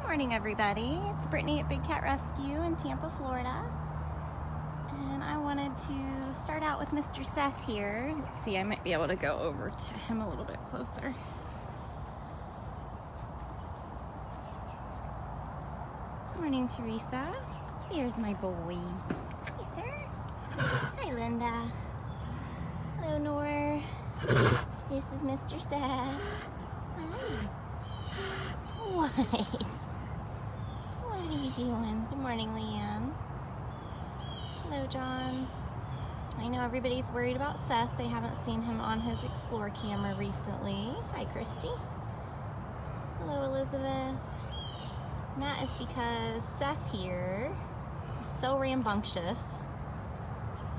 Morning, everybody. It's Brittany at Big Cat Rescue in Tampa, Florida. And I wanted to start out with Mr. Seth here. Let's see, I might be able to go over to him a little bit closer. Morning, Teresa. There's my boy. Hi, sir. Hi, Linda. Hello, Nor. This is Mr. Seth. Hi. What? What are you doing? Good morning, Leanne. Hello, John. I know everybody's worried about Seth. They haven't seen him on his Explore camera recently. Hi, Christy. Hello, Elizabeth. And that is because Seth here is so rambunctious.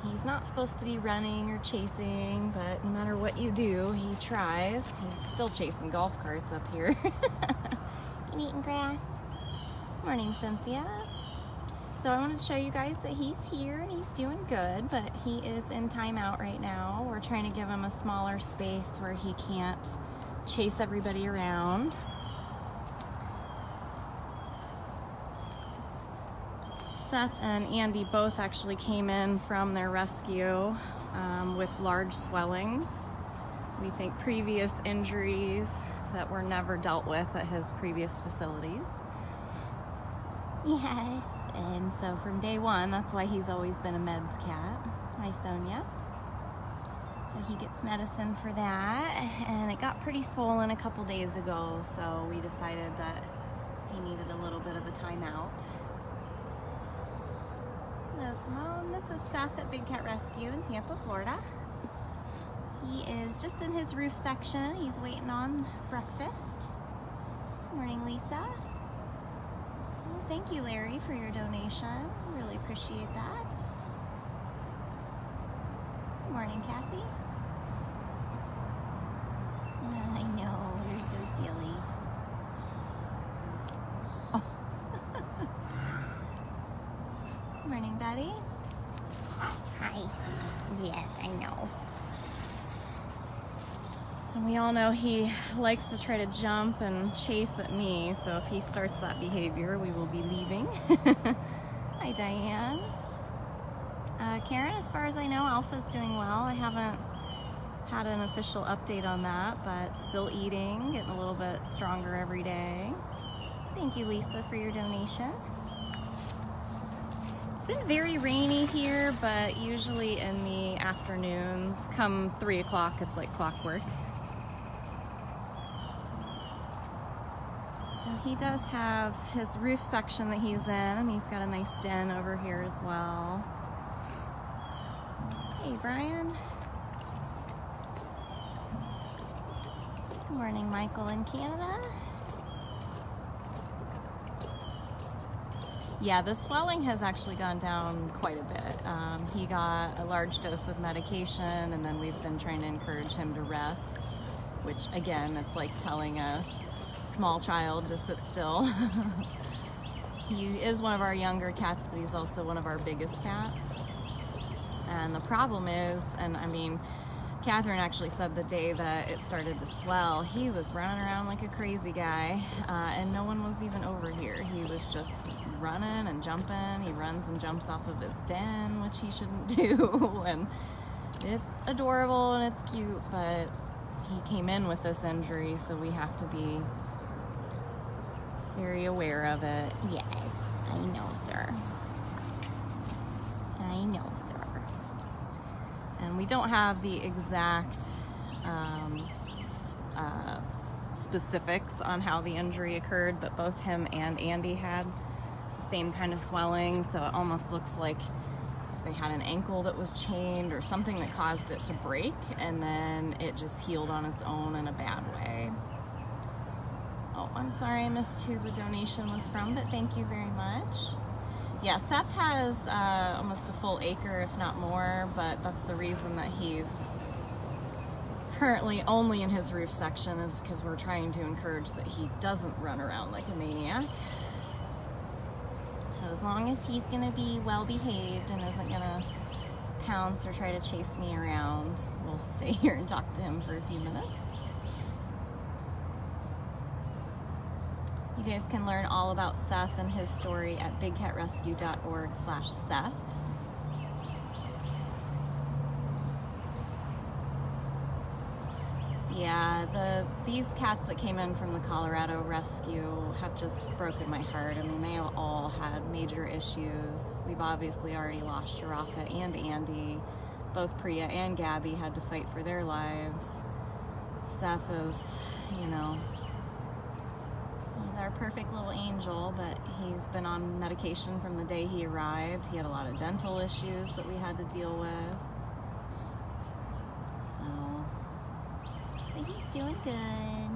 He's not supposed to be running or chasing, but no matter what you do, he tries. He's still chasing golf carts up here. You eating grass? Morning, Cynthia. So I wanted to show you guys that he's here and he's doing good, but he is in timeout right now. We're trying to give him a smaller space where he can't chase everybody around. Seth and Andy both actually came in from their rescue with large swellings. We think previous injuries that were never dealt with at his previous facilities. Yes, and so from day one, that's why he's always been a meds cat. Hi, Sonia. So he gets medicine for that, and it got pretty swollen a couple days ago, so we decided that he needed a little bit of a timeout. Hello, Simone. This is Seth at Big Cat Rescue in Tampa, Florida. He is just in his roof section. He's waiting on breakfast. Good morning, Lisa. Well, thank you, Larry, for your donation. Really appreciate that. Good morning, Kathy. I know, you're so silly. Oh. Good morning, Betty. Hi. Yes, I know. And we all know he likes to try to jump and chase at me, so if he starts that behavior, we will be leaving. Hi, Diane. Karen, as far as I know, Alpha's doing well. I haven't had an official update on that, but still eating, getting a little bit stronger every day. Thank you, Lisa, for your donation. It's been very rainy here, but usually in the afternoons, come 3 o'clock, it's like clockwork. He does have his roof section that he's in, and he's got a nice den over here as well. Hey, Brian. Good morning, Michael in Canada. Yeah, the swelling has actually gone down quite a bit. He got a large dose of medication, and then we've been trying to encourage him to rest, which, again, it's like telling a small child to sit still. He is one of our younger cats, but he's also one of our biggest cats. And the problem is, and I mean, Catherine actually said the day that it started to swell, he was running around like a crazy guy, and no one was even over here. He was just running and jumping. He runs and jumps off of his den, which he shouldn't do. And it's adorable and it's cute, but he came in with this injury, so we have to be very aware of it. Yes, I know, sir. I know, sir. And we don't have the exact specifics on how the injury occurred, but both him and Andy had the same kind of swelling, so it almost looks like if they had an ankle that was chained or something that caused it to break, and then it just healed on its own in a bad way. Oh, I'm sorry I missed who the donation was from, but thank you very much. Yeah, Seth has almost a full acre, if not more, but that's the reason that he's currently only in his roof section, is because we're trying to encourage that he doesn't run around like a maniac. So as long as he's going to be well behaved and isn't going to pounce or try to chase me around, we'll stay here and talk to him for a few minutes. You guys can learn all about Seth and his story at bigcatrescue.org/Seth. Yeah, these cats that came in from the Colorado rescue have just broken my heart. I mean, they have all had major issues. We've obviously already lost Shiraka and Andy. Both Priya and Gabby had to fight for their lives. Seth is, you know, he's our perfect little angel, but he's been on medication from the day he arrived. He had a lot of dental issues that we had to deal with. So, but he's doing good.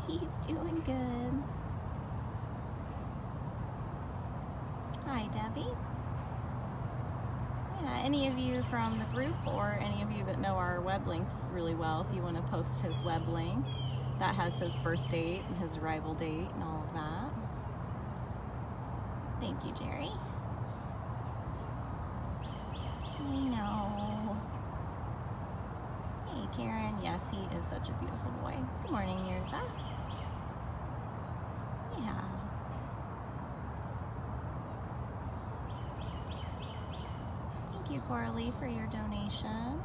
He's doing good. Hi, Debbie. Yeah, any of you from the group or any of you that know our web links really well, if you want to post his web link, that has his birth date and his arrival date and all of that. Thank you, Jerry. I know. Hey, Karen. Yes, he is such a beautiful boy. Good morning, Mirza. Yeah. Thank you, Coralie, for your donation.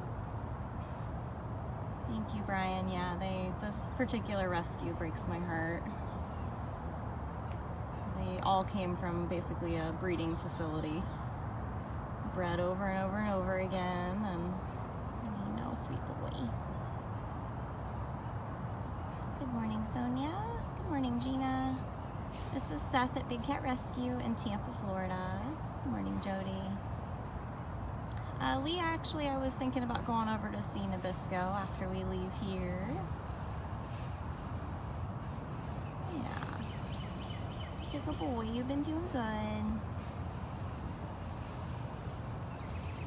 Thank you, Brian. Yeah, this particular rescue breaks my heart. They all came from basically a breeding facility, bred over and over and over again, and you know, sweet boy. Good morning, Sonia. Good morning, Gina. This is Seth at Big Cat Rescue in Tampa, Florida. Good morning, Jody. Leah, actually, I was thinking about going over to see Nabisco after we leave here. Yeah. So, good boy, you've been doing good.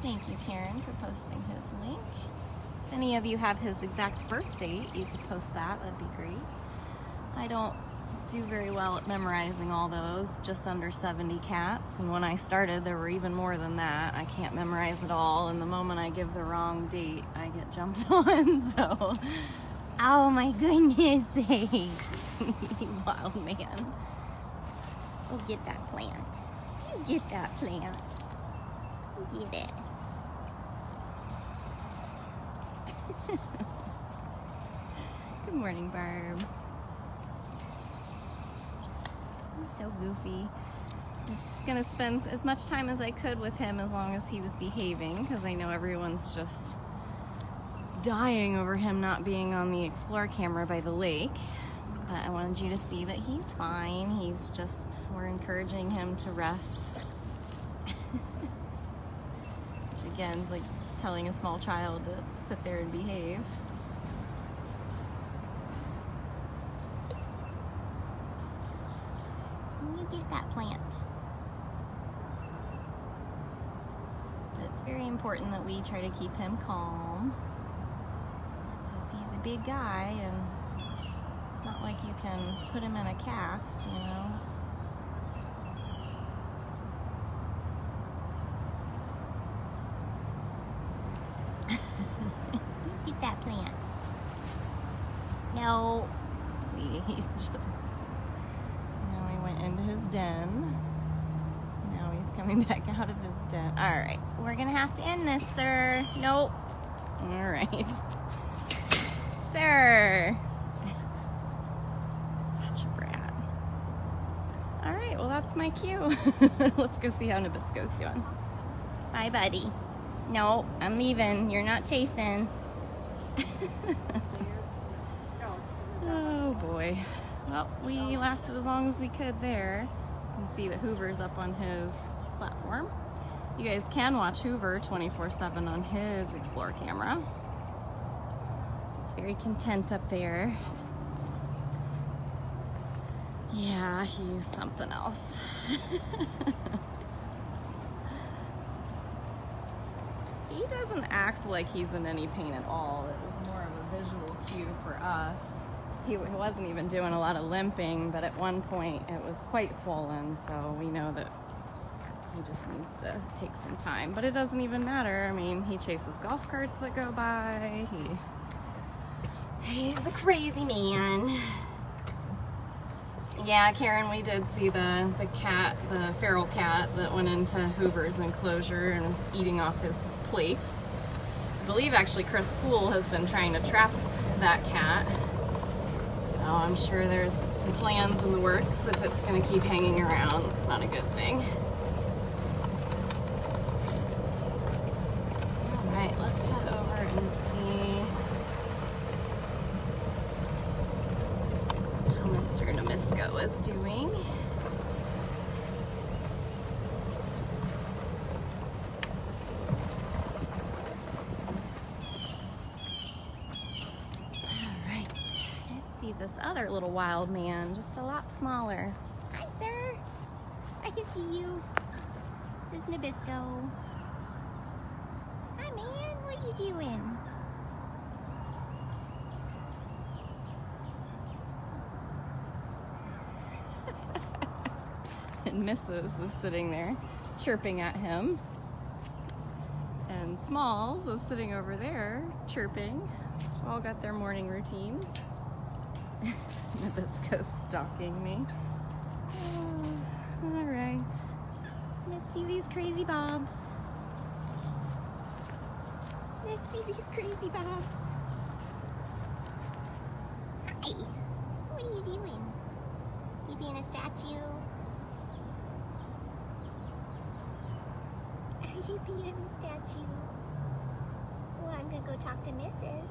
Thank you, Karen, for posting his link. If any of you have his exact birth date, you could post that. That'd be great. I don't do very well at memorizing all those, just under 70 cats, and when I started there were even more than that. I can't memorize it all, and the moment I give the wrong date I get jumped on, so oh my goodness sake. Wild man. Go get that plant. You get that plant. Get it. Good morning, Barb. So goofy. I was gonna spend as much time as I could with him as long as he was behaving, because I know everyone's just dying over him not being on the Explore camera by the lake. But I wanted you to see that he's fine. He's just, we're encouraging him to rest. Which again is like telling a small child to sit there and behave. Get that plant. But it's very important that we try to keep him calm, because he's a big guy and it's not like you can put him in a cast, you know. Get that plant. No. See, he's just into his den. Now he's coming back out of his den. Alright, we're gonna have to end this, sir. Nope. Alright. Sir. Such a brat. Alright, well that's my cue. Let's go see how Nabisco's doing. Bye, buddy. No, I'm leaving. You're not chasing. Oh boy. Well, we lasted as long as we could there. You can see that Hoover's up on his platform. You guys can watch Hoover 24/7 on his Explore camera. He's very content up there. Yeah, he's something else. He doesn't act like he's in any pain at all. It was more of a visual cue for us. He wasn't even doing a lot of limping, but at one point it was quite swollen, so we know that he just needs to take some time. But it doesn't even matter. I mean, he chases golf carts that go by. He's a crazy man. Yeah, Karen, we did see the cat, the feral cat that went into Hoover's enclosure and is eating off his plate. I believe actually Chris Poole has been trying to trap that cat. So I'm sure there's some plans in the works if it's going to keep hanging around. It's not a good thing. All right, let's head over and see how Mr. Nabisco is doing. This other little wild man, just a lot smaller. Hi, sir. I see you. This is Nabisco. Hi, man. What are you doing? And Mrs. is sitting there chirping at him. And Smalls is sitting over there chirping. All got their morning routines. Nabisco's stalking me. Oh, all right. Let's see these crazy bobs. Let's see these crazy bobs. Hi. What are you doing? You being a statue? Are you being a statue? Well, I'm gonna go talk to Mrs.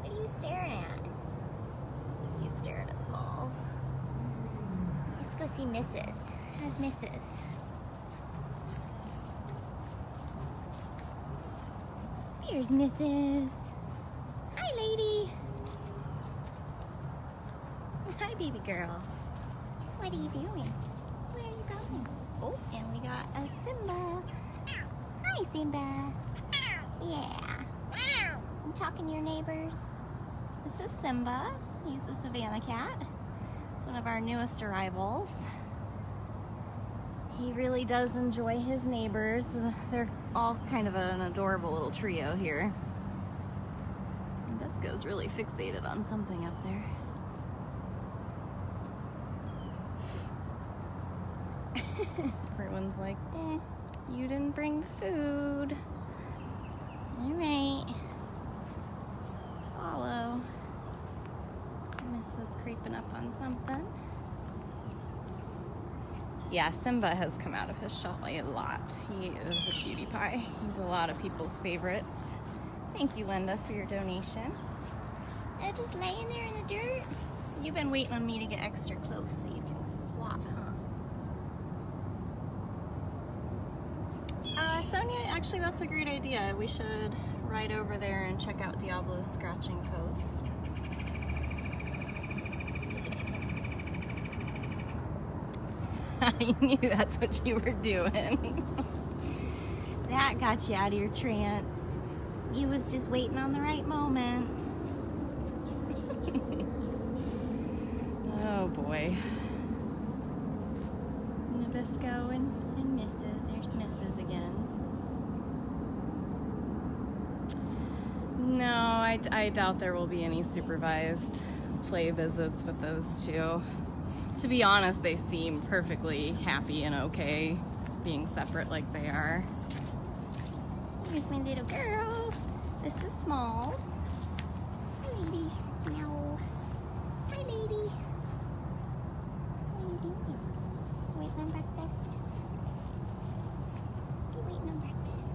What are you staring at? He's staring at Smalls. Let's go see Mrs. How's Mrs.? Here's Mrs. Hi, lady. Hi, baby girl. What are you doing? Where are you going? Oh, and we got a Simba. Hi, Simba. Yeah. I'm talking to your neighbors. This is Simba. He's a savannah cat. It's one of our newest arrivals. He really does enjoy his neighbors. They're all kind of an adorable little trio here. Nabisco's really fixated on something up there. Everyone's like, you didn't bring the food. All right. Follow. Mrs. creeping up on something. Yeah, Simba has come out of his shell a lot. He is a cutie pie. He's a lot of people's favorites. Thank you, Linda, for your donation. They're just laying there in the dirt. You've been waiting on me to get extra close so you can swap, huh? Sonia, actually that's a great idea. We should ride over there and check out Diablo's scratching post. I knew that's what you were doing. That got you out of your trance. You was just waiting on the right moment. Oh boy. Nabisco and Mrs. There's Mrs. again. No, I doubt there will be any supervised play visits with those two. To be honest, they seem perfectly happy and okay being separate like they are. Here's my little girl. This is Smalls. Hi, lady. No. Hi, lady. What are you doing? You waiting on breakfast? You waiting on breakfast?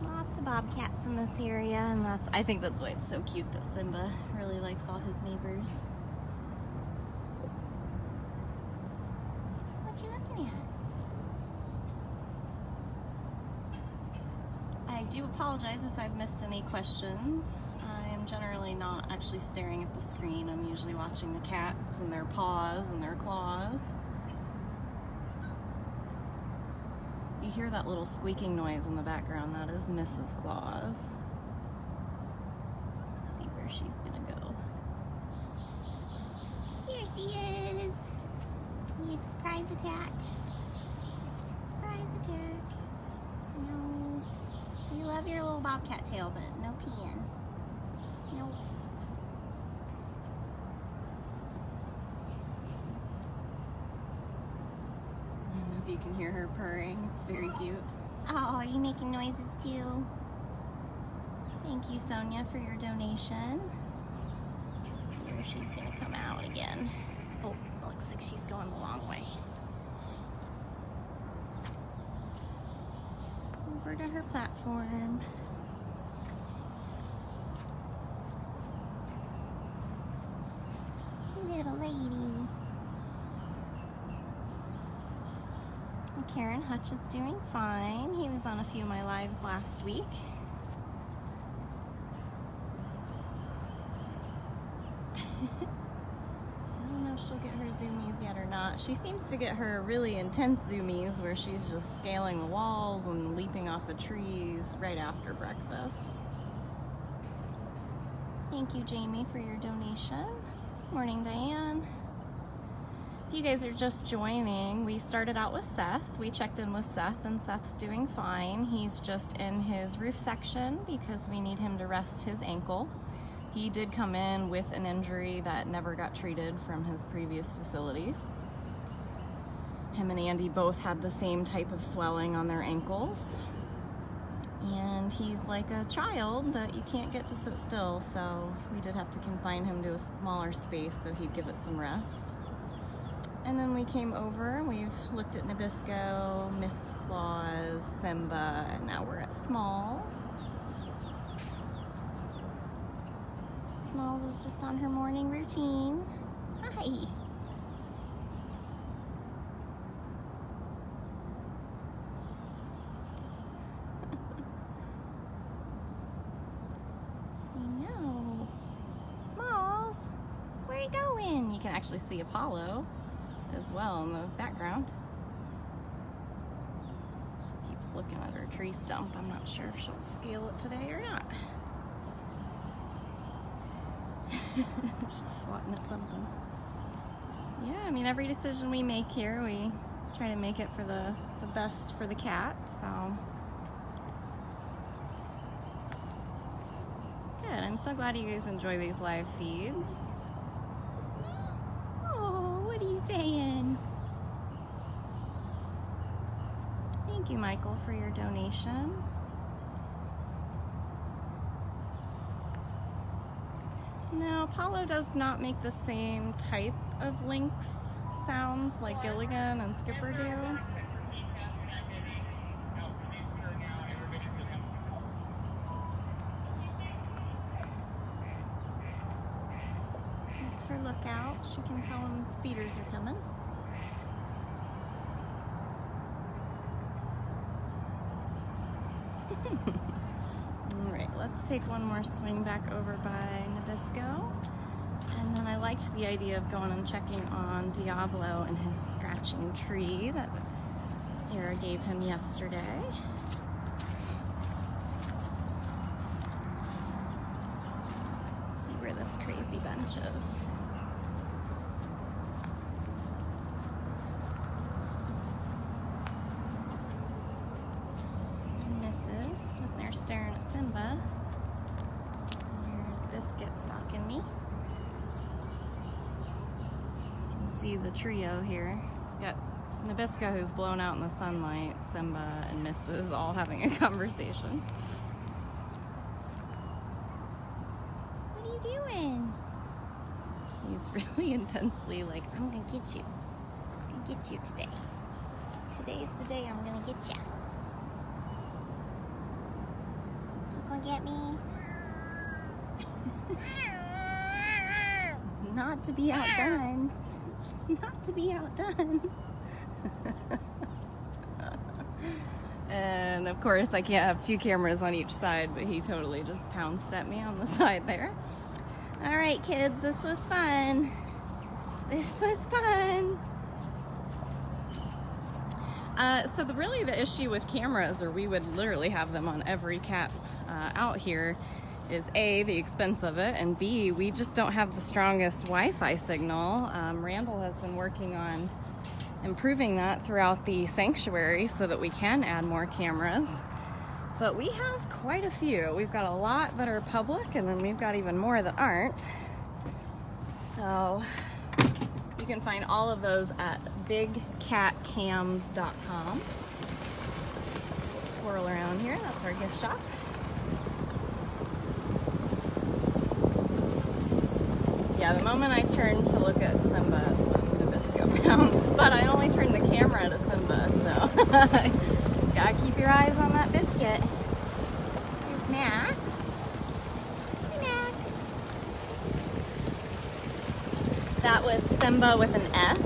Lots of bobcats in this area, and I think that's why it's so cute that Simba really likes all his neighbors. What you looking at? I do apologize if I've missed any questions. I am generally not actually staring at the screen. I'm usually watching the cats and their paws and their claws. You hear that little squeaking noise in the background. That is Mrs. Claus. Let's see where she's gonna go. Here she is. Need a surprise attack. Surprise attack. No. You love your little bobcat tail, but no peeing. Nope. if you can hear her purring. It's very cute. Oh, are you making noises too? Thank you, Sonia, for your donation. Here she's gonna come out again. Oh, it looks like she's going the long way. Over to her platform. Little lady. Karen Hutch is doing fine. He was on a few of my lives last week. I don't know if she'll get her zoomies yet or not. She seems to get her really intense zoomies where she's just scaling the walls and leaping off of trees right after breakfast. Thank you, Jamie, for your donation. Morning, Diane. If you guys are just joining, we started out with Seth. We checked in with Seth, and Seth's doing fine. He's just in his roof section because we need him to rest his ankle. He did come in with an injury that never got treated from his previous facilities. Him and Andy both had the same type of swelling on their ankles. And he's like a child that you can't get to sit still, so we did have to confine him to a smaller space so he'd give it some rest. And then we came over, we've looked at Nabisco, Mrs. Claus, Simba, and now we're at Smalls. Smalls is just on her morning routine. Hi. I know. Smalls, where are you going? You can actually see Apollo as well in the background. She keeps looking at her tree stump. I'm not sure if she'll scale it today or not. She's swatting at something. Yeah, I mean, every decision we make here, we try to make it for the best for the cat, so. Good, I'm so glad you guys enjoy these live feeds. Oh, what are you saying? Thank you, Michael, for your donation. No, Apollo does not make the same type of lynx sounds like Gilligan and Skipper do. That's her lookout. She can tell when feeders are coming. Alright, let's take one more swing back over by Nabisco. And then I liked the idea of going and checking on Diablo and his scratching tree that Sarah gave him yesterday. Let's see where this crazy bunch is. They're staring at Simba. There's Biscuit stalking me. You can see the trio here. Got Nabisco, who's blown out in the sunlight, Simba and Mrs. all having a conversation. What are you doing? He's really intensely like, I'm gonna get you. I'm gonna get you today. Today's the day I'm gonna get you. Get me. Not to be outdone. Not to be outdone. And of course I can't have two cameras on each side, but he totally just pounced at me on the side there. All right, kids, this was fun. This was fun. So really the issue with cameras, or we would literally have them on every cat out here, is A, the expense of it, and B, we just don't have the strongest Wi-Fi signal. Randall has been working on improving that throughout the sanctuary so that we can add more cameras. But we have quite a few. We've got a lot that are public, and then we've got even more that aren't. So You can find all of those at bigcatcams.com. Swirl around here, that's our gift shop. Yeah, the moment I turn to look at Simba is when Nabisco pounds, but I only turned the camera to Simba, so gotta keep your eyes on that biscuit. There's Max. Hi, Max. That was Simba with an S.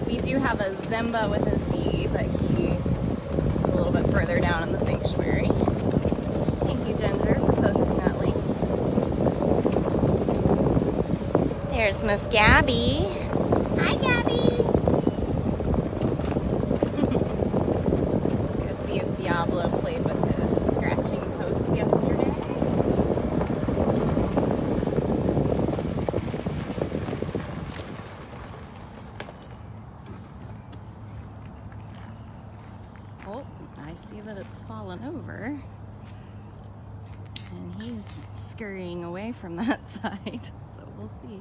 We do have a Zimba with a Z, but he's a little bit further down in the sanctuary. Thank you, Ginger, for posting that link. There's Miss Gabby. Hi, Gabby. Let's go see if Diablo played with his scratching post yesterday. Oh, I see that it's fallen over. And he's scurrying away from that side, so we'll see.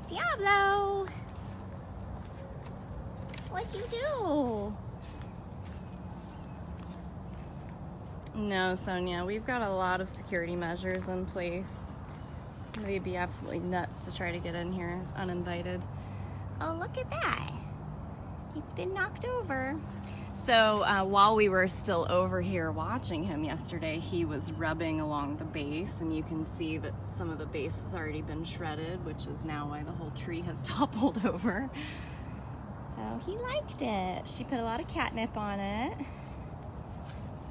Diablo! What'd you do? No, Sonia, we've got a lot of security measures in place. They'd be absolutely nuts to try to get in here uninvited. Oh, look at that. It's been knocked over. So while we were still over here watching him yesterday, he was rubbing along the base, and you can see that some of the base has already been shredded, which is now why the whole tree has toppled over. So he liked it. She put a lot of catnip on it.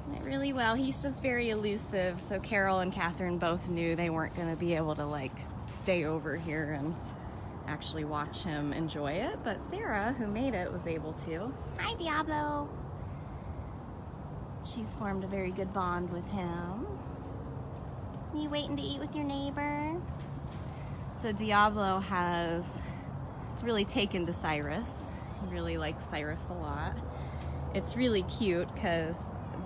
Went really well. He's just very elusive, so Carol and Catherine both knew they weren't going to be able to like stay over here and actually watch him enjoy it, but Sarah, who made it, was able to. Hi, Diablo. She's formed a very good bond with him. You waiting to eat with your neighbor? So Diablo has really taken to Cyrus. He really likes Cyrus a lot. It's really cute because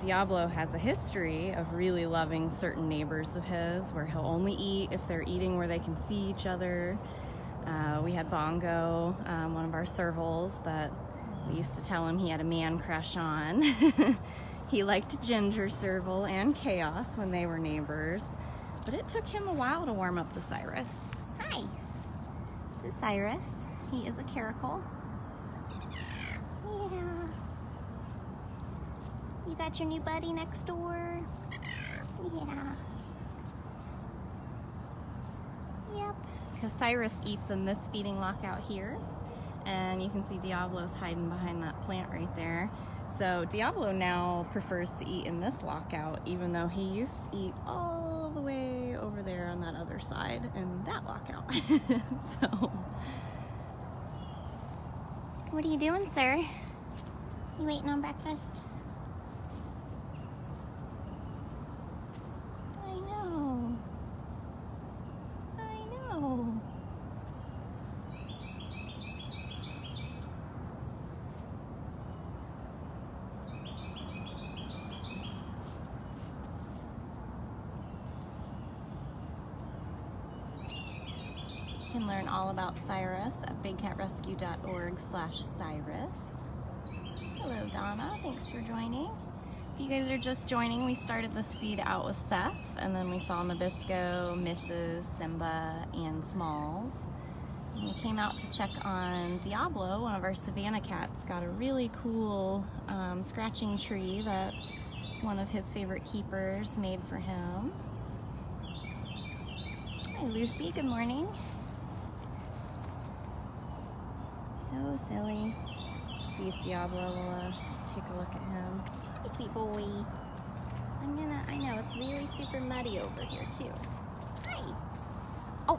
Diablo has a history of really loving certain neighbors of his, where he'll only eat if they're eating where they can see each other. We had Bongo, one of our servals, that we used to tell him he had a man crush on. He liked Ginger Serval and Chaos when they were neighbors, but it took him a while to warm up to Cyrus. Hi, this is Cyrus. He is a caracal. Yeah. You got your new buddy next door? Yeah. Yep. Because Cyrus eats in this feeding lockout here, and you can see Diablo's hiding behind that plant right there. So Diablo now prefers to eat in this lockout, even though he used to eat all the way over there on that other side in that lockout. So, what are you doing, sir? You waiting on breakfast? I know. You can learn all about Cyrus at bigcatrescue.org/Cyrus. Hello, Donna. Thanks for joining. If you guys are just joining, we started this feed out with Seth, and then we saw Nabisco, Mrs., Simba, and Smalls. And we came out to check on Diablo, one of our savannah cats. Got a really cool scratching tree that one of his favorite keepers made for him. Hi, Lucy. Good morning. So silly. Let's see if Diablo will let us take a look at him. Hey, sweet boy. I know, it's really super muddy over here, too. Hi. Oh.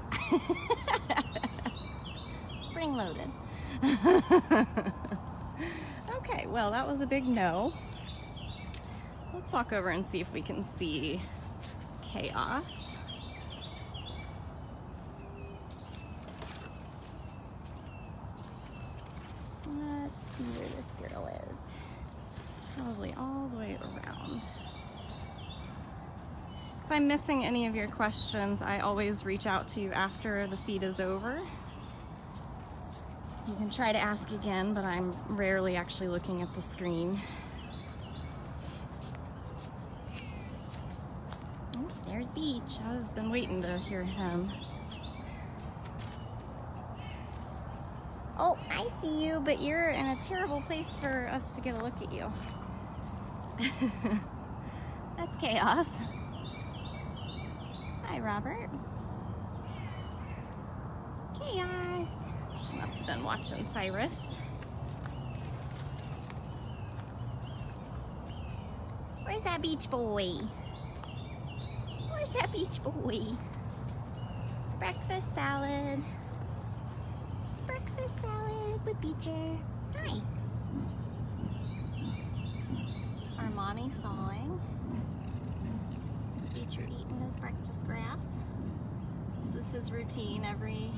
Spring loaded. Okay, well, that was a big no. Let's walk over and see if we can see Chaos. Let's see where this girl is. Probably all the way around. If I'm missing any of your questions, I always reach out to you after the feed is over. You can try to ask again, but I'm rarely actually looking at the screen. Oh, there's Beach. I've been waiting to hear him. Oh, I see you, but you're in a terrible place for us to get a look at you. That's Chaos. Hi, Robert. Chaos. She must have been watching Cyrus. Where's that Beach boy? Where's that Beach boy? Breakfast salad. Breakfast salad with Beecher. Hi. It's Armani sawing. Beecher eating his breakfast grass. This is his routine every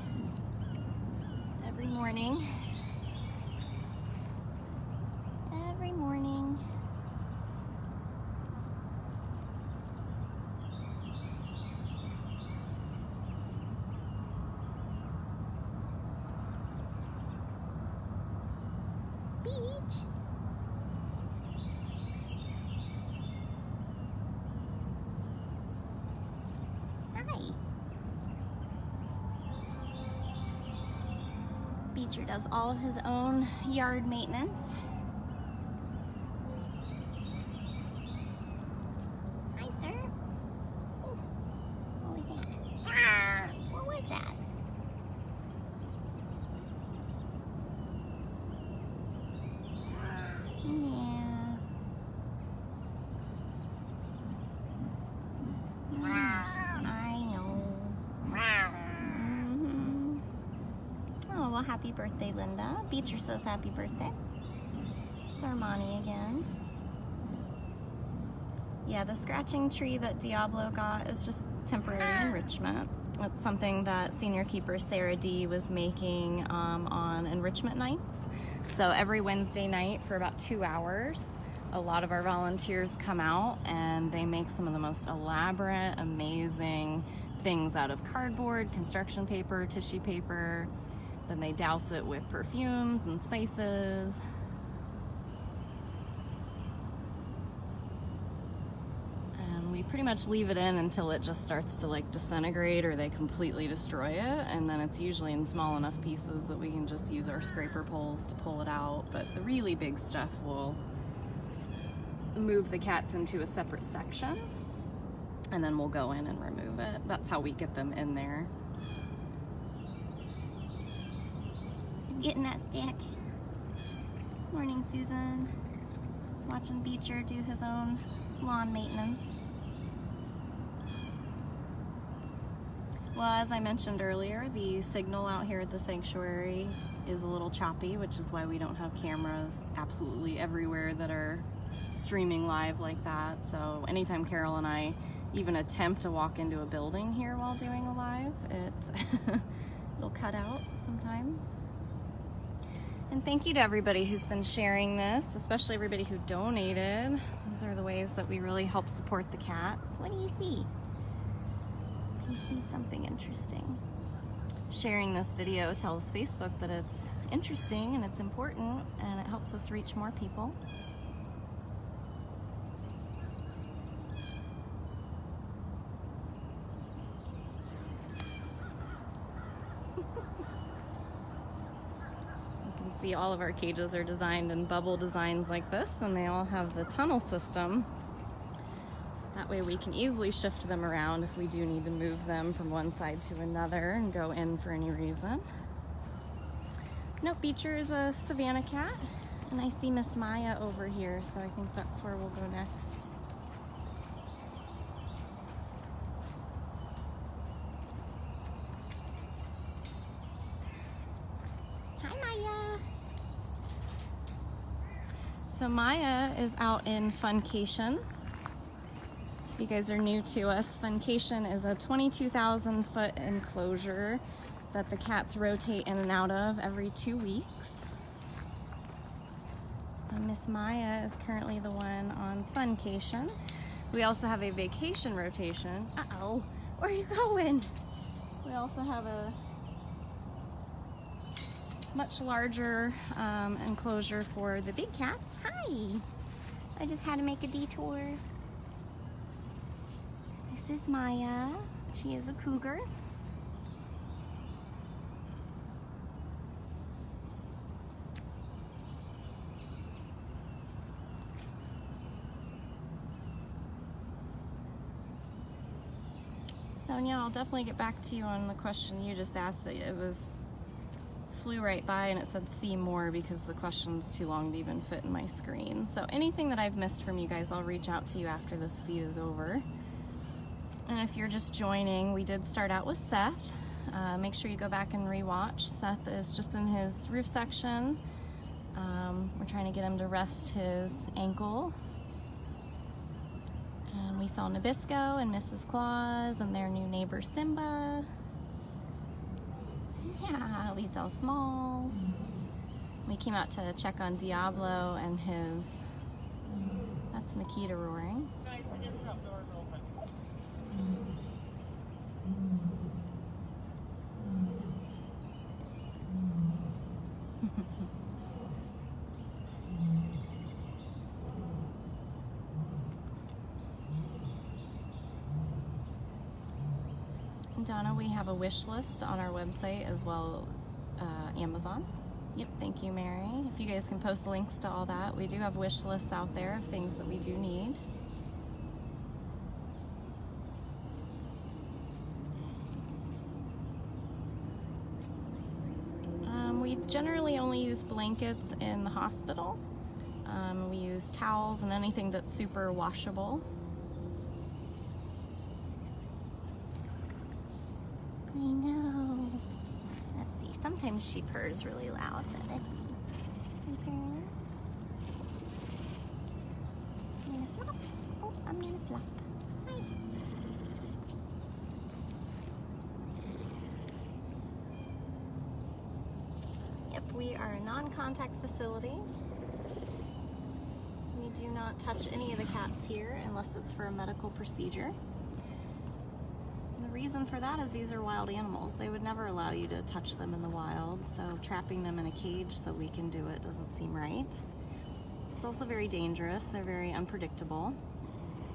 morning. Every morning. Beach. Hi. Beecher does all of his own yard maintenance. Hi, sir. Oh, what was that? Ah, what was that? Well, happy birthday, Linda. Beecher says happy birthday. It's Armani again. Yeah, the scratching tree that Diablo got is just temporary enrichment. It's something that senior keeper Sarah D was making on enrichment nights. So every Wednesday night for about 2 hours, a lot of our volunteers come out and they make some of the most elaborate, amazing things out of cardboard, construction paper, tissue paper. Then they douse it with perfumes and spices. And we pretty much leave it in until it just starts to like disintegrate or they completely destroy it. And then it's usually in small enough pieces that we can just use our scraper pulls to pull it out. But the really big stuff will move the cats into a separate section. And then we'll go in and remove it. That's how we get them in there. Getting that stick. Morning, Susan. Just watching Beecher do his own lawn maintenance. Well, as I mentioned earlier, the signal out here at the sanctuary is a little choppy, which is why we don't have cameras absolutely everywhere that are streaming live like that. So anytime Carol and I even attempt to walk into a building here while doing a live, it'll cut out sometimes. And thank you to everybody who's been sharing this, especially everybody who donated. Those are the ways that we really help support the cats. What do you see? You see something interesting. Sharing this video tells Facebook that it's interesting and it's important and it helps us reach more people. See, all of our cages are designed in bubble designs like this, and they all have the tunnel system. That way we can easily shift them around if we do need to move them from one side to another and go in for any reason. Nope, Beecher is a savannah cat, and I see Miss Maya over here, so I think that's where we'll go next. So Maya is out in Funcation. So if you guys are new to us, Funcation is a 22,000 foot enclosure that the cats rotate in and out of every 2 weeks. So Miss Maya is currently the one on Funcation. We also have a vacation rotation. Uh-oh, where are you going? We also have a much larger enclosure for the big cats. Hi, I just had to make a detour. This is Maya. She is a cougar. Sonia, I'll definitely get back to you on the question you just asked. It flew right by and it said see more because the question's too long to even fit in my screen. So anything that I've missed from you guys, I'll reach out to you after this feed is over. And if you're just joining, we did start out with Seth. Make sure you go back and rewatch. Seth is just in his roof section. We're trying to get him to rest his ankle. And we saw Nabisco and Mrs. Claus and their new neighbor Simba. Yeah, we saw Smalls. We came out to check on Diablo and his, that's Nikita roaring. Donna, we have a wish list on our website as well as Amazon. Yep, thank you, Mary. If you guys can post links to all that. We do have wish lists out there of things that we do need. We generally only use blankets in the hospital. We use towels and anything that's super washable. I know. Let's see. Sometimes she purrs really loud, but let's see. Hey, purr. I'm gonna flop. Oh, I'm gonna flop. Hi. Yep, we are a non-contact facility. We do not touch any of the cats here unless it's for a medical procedure. The reason for that is these are wild animals. They would never allow you to touch them in the wild, so trapping them in a cage so we can do it doesn't seem right. It's also very dangerous. They're very unpredictable.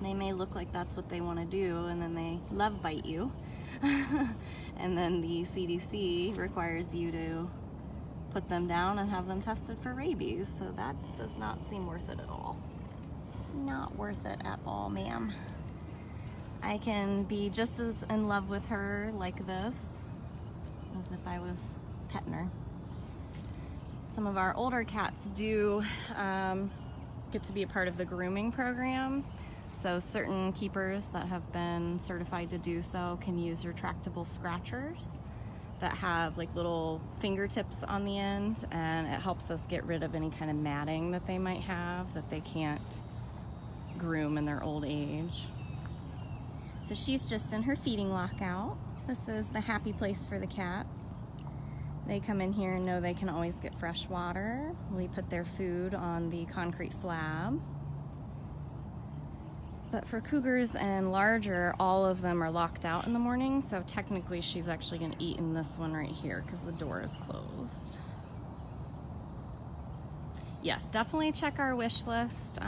They may look like that's what they want to do, and then they love bite you. And then the CDC requires you to put them down and have them tested for rabies, so that does not seem worth it at all. Not worth it at all, ma'am. I can be just as in love with her like this as if I was petting her. Some of our older cats do get to be a part of the grooming program. So certain keepers that have been certified to do so can use retractable scratchers that have like little fingertips on the end, and it helps us get rid of any kind of matting that they might have that they can't groom in their old age. So she's just in her feeding lockout. This is the happy place for the cats. They come in here and know they can always get fresh water. We put their food on the concrete slab. But for cougars and larger, all of them are locked out in the morning, so technically she's actually gonna eat in this one right here because the door is closed. Yes, definitely check our wish list.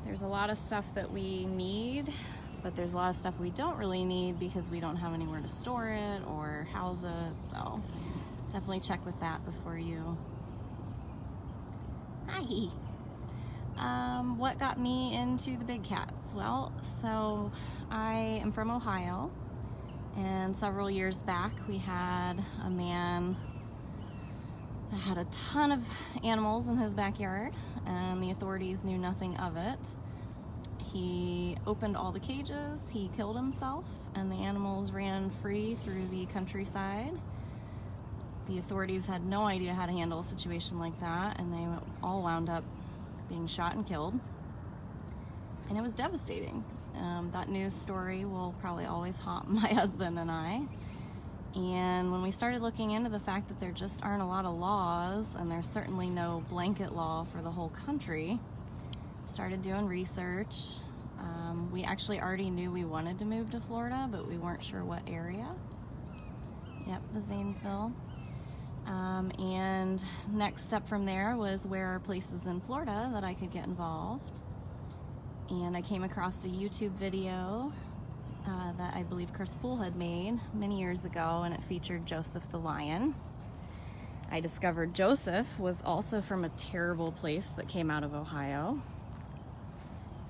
There's a lot of stuff that we need, but there's a lot of stuff we don't really need because we don't have anywhere to store it or house it, so definitely check with that before you... Hi! What got me into the big cats? Well, so I am from Ohio, and several years back we had a man that had a ton of animals in his backyard, and the authorities knew nothing of it. He opened all the cages, he killed himself, and the animals ran free through the countryside. The authorities had no idea how to handle a situation like that, and they all wound up being shot and killed. And it was devastating. That news story will probably always haunt my husband and I. And when we started looking into the fact that there just aren't a lot of laws, and there's certainly no blanket law for the whole country, started doing research. We actually already knew we wanted to move to Florida, but we weren't sure what area. Yep, the Zanesville. And next step from there was where are places in Florida that I could get involved. And I came across a YouTube video that I believe Chris Poole had made many years ago, and it featured Joseph the lion. I discovered Joseph was also from a terrible place that came out of Ohio.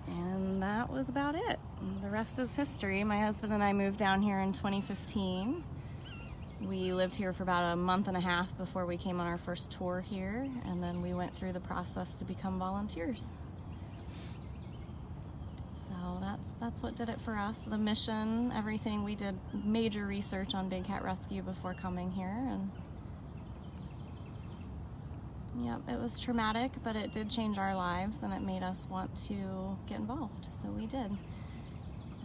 And that was about it. The rest is history. My husband and I moved down here in 2015. We lived here for about a month and a half before we came on our first tour here, and then we went through the process to become volunteers. So that's what did it for us. The mission, everything. We did major research on big cat rescue before coming here, and yep, it was traumatic, but it did change our lives, and it made us want to get involved, so we did.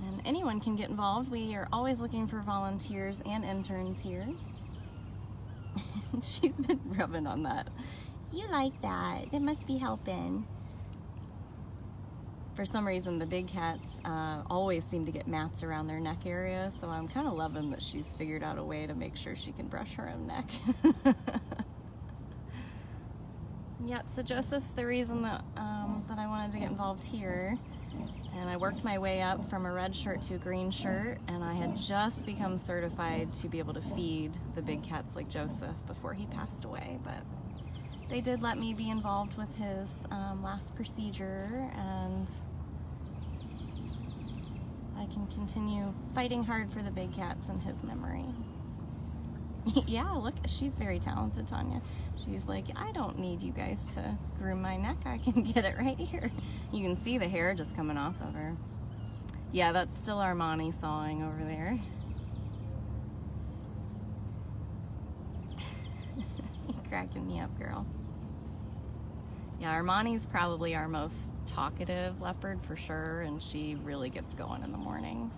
And anyone can get involved. We are always looking for volunteers and interns here. She's been rubbing on that. You like that. It must be helping. For some reason, the big cats always seem to get mats around their neck area, so I'm kind of loving that she's figured out a way to make sure she can brush her own neck. Yep, so Joseph's the reason that I wanted to get involved here. And I worked my way up from a red shirt to a green shirt, and I had just become certified to be able to feed the big cats like Joseph before he passed away. But they did let me be involved with his last procedure, and I can continue fighting hard for the big cats in his memory. Yeah, look, she's very talented, Tanya. She's like, I don't need you guys to groom my neck. I can get it right here. You can see the hair just coming off of her. Yeah, that's still Armani sawing over there. You're cracking me up, girl. Yeah, Armani's probably our most talkative leopard for sure, and she really gets going in the mornings.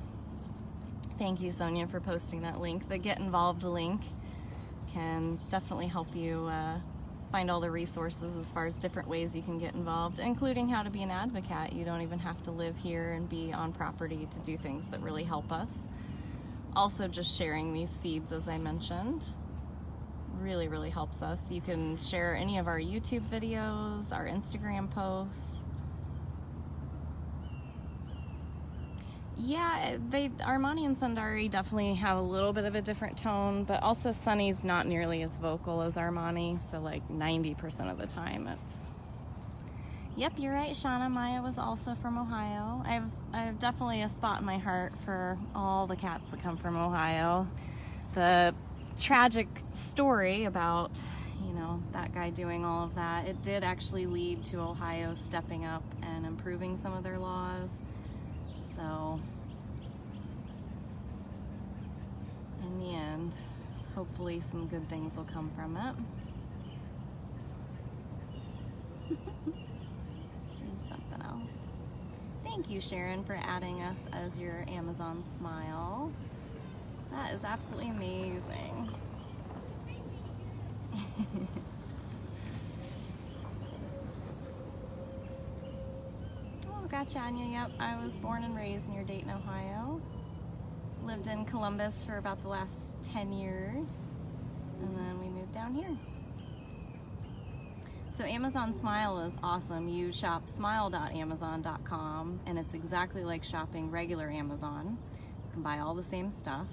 Thank you, Sonia, for posting that link. The Get Involved link can definitely help you find all the resources as far as different ways you can get involved, including how to be an advocate. You don't even have to live here and be on property to do things that really help us. Also, just sharing these feeds, as I mentioned, really, really helps us. You can share any of our YouTube videos, our Instagram posts. Yeah, Armani and Sundari definitely have a little bit of a different tone, but also Sunny's not nearly as vocal as Armani, so like 90% of the time it's... Yep, you're right, Shauna. Maya was also from Ohio. I have definitely a spot in my heart for all the cats that come from Ohio. The tragic story about, you know, that guy doing all of that, it did actually lead to Ohio stepping up and improving some of their laws. So, in the end, hopefully some good things will come from it. She's something else. Thank you, Sharon, for adding us as your Amazon smile. That is absolutely amazing. Gotcha, Anya. Yep, I was born and raised near Dayton, Ohio. Lived in Columbus for about the last 10 years, and then we moved down here. So Amazon Smile is awesome. You shop smile.amazon.com, and it's exactly like shopping regular Amazon. You can buy all the same stuff.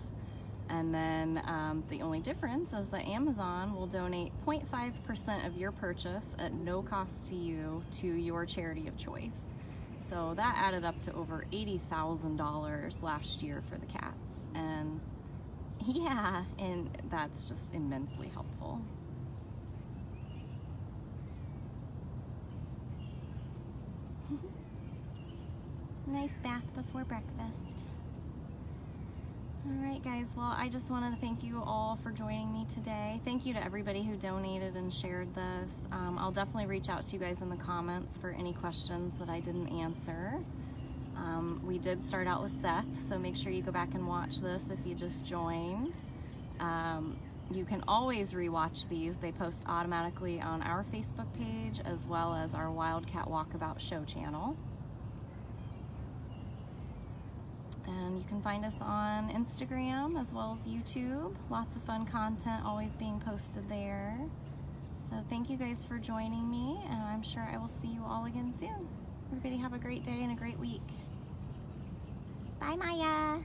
And then the only difference is that Amazon will donate 0.5% of your purchase at no cost to you to your charity of choice. So that added up to over $80,000 last year for the cats. And yeah, and that's just immensely helpful. Nice bath before breakfast. Alright guys, well I just wanted to thank you all for joining me today. Thank you to everybody who donated and shared this. I'll definitely reach out to you guys in the comments for any questions that I didn't answer. We did start out with Seth, so make sure you go back and watch this if you just joined. You can always rewatch these. They post automatically on our Facebook page as well as our Wildcat Walkabout show channel. And you can find us on Instagram as well as YouTube. Lots of fun content always being posted there. So thank you guys for joining me, and I'm sure I will see you all again soon. Everybody have a great day and a great week. Bye, Maya.